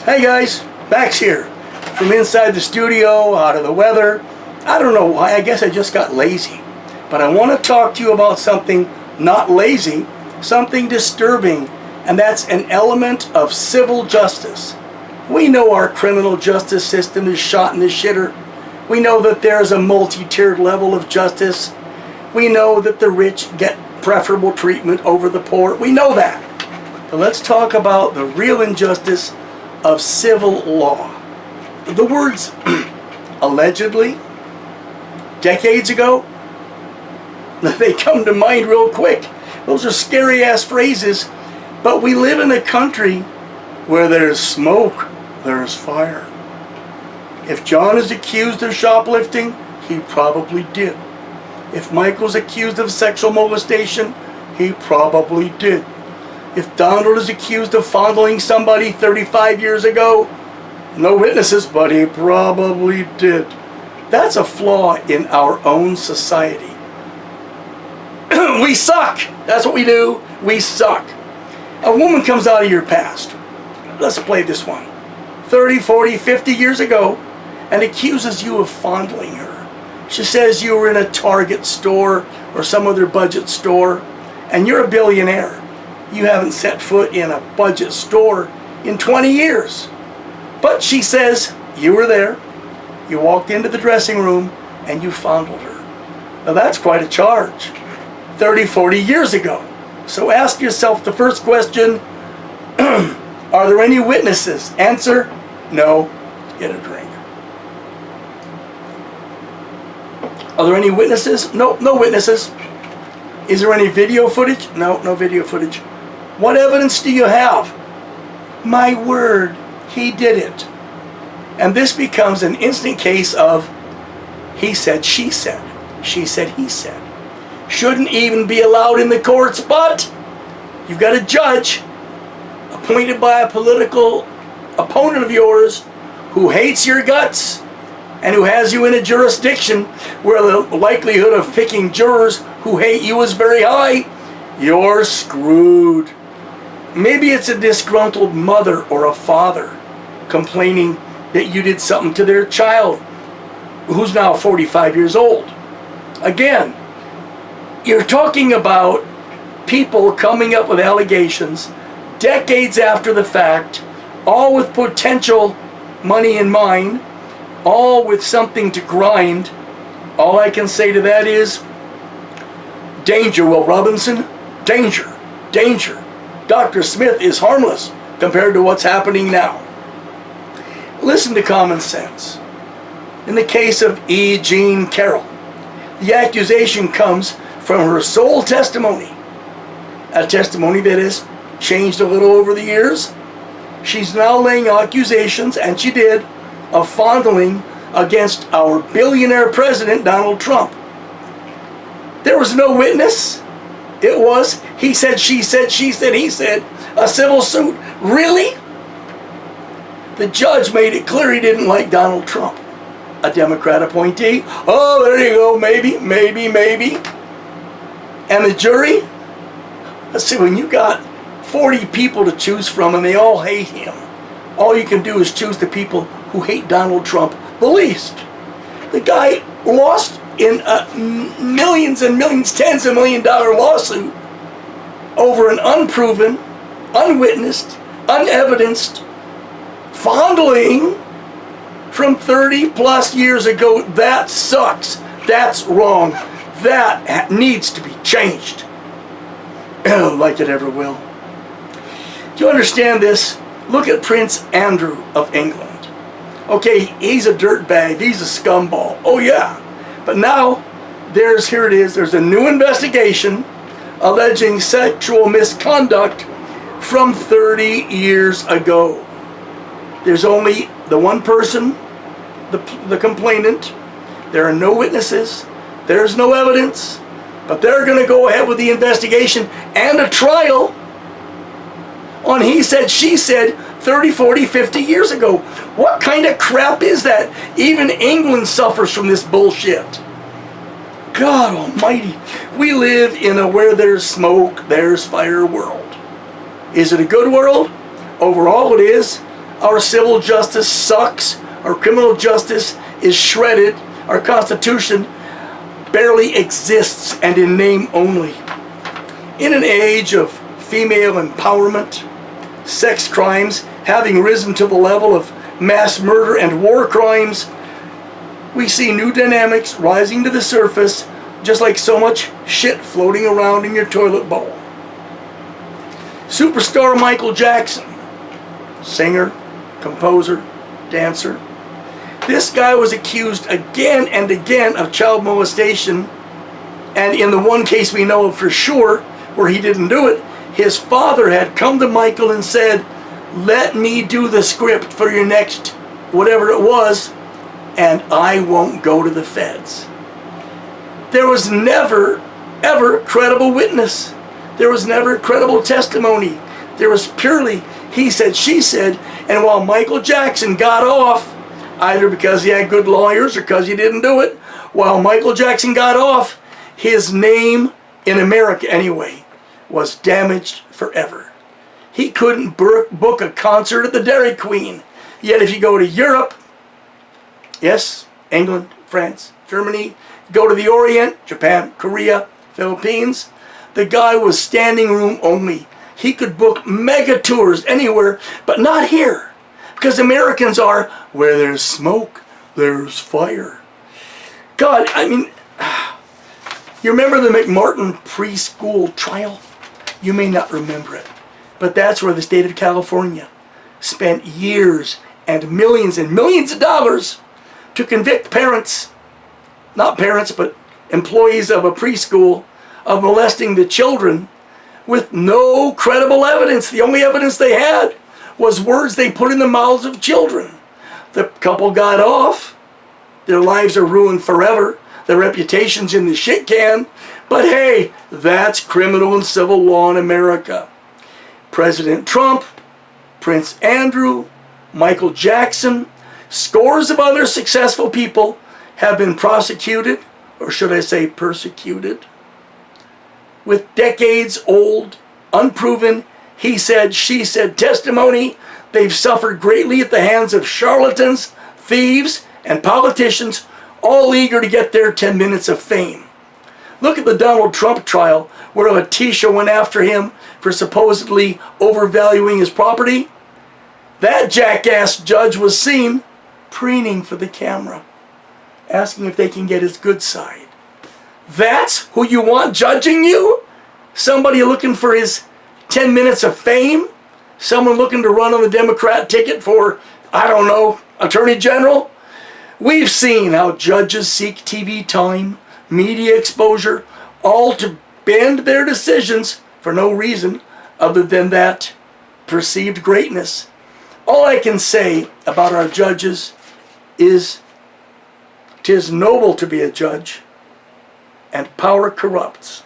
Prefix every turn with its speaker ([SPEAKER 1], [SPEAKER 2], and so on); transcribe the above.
[SPEAKER 1] Hey guys, Max here from inside the studio, out of the weather. I don't know why, I guess I just got lazy. But I want to talk to you about something not lazy, something disturbing, and that's an element of civil justice. We know our criminal justice system is shot in the shitter. We know that there's a multi-tiered level of justice. We know that the rich get preferable treatment over the poor. We know that. But let's talk about the real injustice of civil law. The words allegedly, decades ago, they come to mind real quick. Those are scary ass phrases, but we live in a country where there's smoke, there's fire. If John is accused of shoplifting, he probably did. If Michael's accused of sexual molestation, he probably did. If Donald is accused of fondling somebody 35 years ago, no witnesses, but he probably did. That's a flaw in our own society. We suck. That's what we do. We suck. A woman comes out of your past. Let's play this one. 30, 40, 50 years ago, and accuses you of fondling her. She says you were in a Target store or some other budget store, and you're a billionaire. You haven't set foot in a budget store in 20 years. But she says you were there, you walked into the dressing room, and you fondled her. Now that's quite a charge. 30, 40 years ago. So ask yourself the first question, are there any witnesses? Answer, no. Get a drink. Are there any witnesses? No, no witnesses. Is there any video footage? No, no video footage. What evidence do you have? My word, he did it. And this becomes an instant case of he said, she said. She said, he said. Shouldn't even be allowed in the courts, but you've got a judge appointed by a political opponent of yours who hates your guts and who has you in a jurisdiction where the likelihood of picking jurors who hate you is very high. You're screwed. Maybe it's a disgruntled mother or a father complaining that you did something to their child who's now 45 years old. Again, you're talking about people coming up with allegations decades after the fact, all with potential money in mind, all with something to grind. All I can say to that is, danger, Will Robinson, danger, danger. Dr. Smith is harmless compared to what's happening now. Listen to common sense. In the case of E. Jean Carroll, the accusation comes from her sole testimony, a testimony that has changed a little over the years. She's now laying accusations, and she did, of fondling against our billionaire president, Donald Trump. There was no witness. It was he said, she said, she said, he said, a civil suit. Really? The judge made it clear he didn't like Donald Trump, a Democrat appointee. Oh, there you go, maybe, maybe, maybe. And the jury? Let's see, when you got 40 people to choose from and they all hate him, all you can do is choose the people who hate Donald Trump the least. The guy lost in millions and millions, tens of $1 million lawsuit over an unproven, unwitnessed, unevidenced fondling from 30 plus years ago. That sucks. That's wrong. That needs to be changed. Like it ever will. Do you understand this? Look at Prince Andrew of England. Okay, he's a dirtbag. He's a scumball. Oh yeah. But now, here it is. There's a new investigation alleging sexual misconduct from 30 years ago. There's only the one person, the complainant. There are no witnesses. There's no evidence. But they're going to go ahead with the investigation and a trial on he said, she said 30, 40, 50 years ago. What kind of crap is that? Even England suffers from this bullshit. God almighty. We live in a where there's smoke, there's fire world. Is it a good world? Overall it is. Our civil justice sucks. Our criminal justice is shredded. Our Constitution barely exists, and in name only. In an age of female empowerment, sex crimes having risen to the level of mass murder and war crimes, we see new dynamics rising to the surface, just like so much shit floating around in your toilet bowl. Superstar Michael Jackson, singer, composer, dancer. This guy was accused again and again of child molestation, and in the one case we know of for sure, where he didn't do it, his father had come to Michael and said, "Let me do the script for your next whatever it was, and I won't go to the feds." There was never, ever credible witness. There was never credible testimony. There was purely he said, she said, and while Michael Jackson got off, either because he had good lawyers or because he didn't do it, while Michael Jackson got off, his name, in America anyway, was damaged forever. He couldn't book a concert at the Dairy Queen. Yet if you go to Europe, yes, England, France, Germany, go to the Orient, Japan, Korea, Philippines, the guy was standing room only. He could book mega tours anywhere, but not here. Because Americans are, where there's smoke, there's fire. God, I mean, you remember the McMartin preschool trial? You may not remember it, but that's where the state of California spent years and millions of dollars to convict parents, not parents, but employees of a preschool, of molesting the children with no credible evidence. The only evidence they had was words they put in the mouths of children. The couple got off. Their lives are ruined forever. Their reputation's in the shit can. But hey, that's criminal and civil law in America. President Trump, Prince Andrew, Michael Jackson, scores of other successful people have been prosecuted, or should I say persecuted, with decades-old, unproven, he said, she said testimony. They've suffered greatly at the hands of charlatans, thieves, and politicians, all eager to get their 10 minutes of fame. Look at the Donald Trump trial, where Letitia went after him for supposedly overvaluing his property. That jackass judge was seen preening for the camera, asking if they can get his good side. That's who you want judging you? Somebody looking for his 10 minutes of fame? Someone looking to run on the Democrat ticket for, I don't know, Attorney General? We've seen how judges seek TV time, media exposure, all to bend their decisions for no reason other than that perceived greatness. All I can say about our judges is, 'tis noble to be a judge, and power corrupts.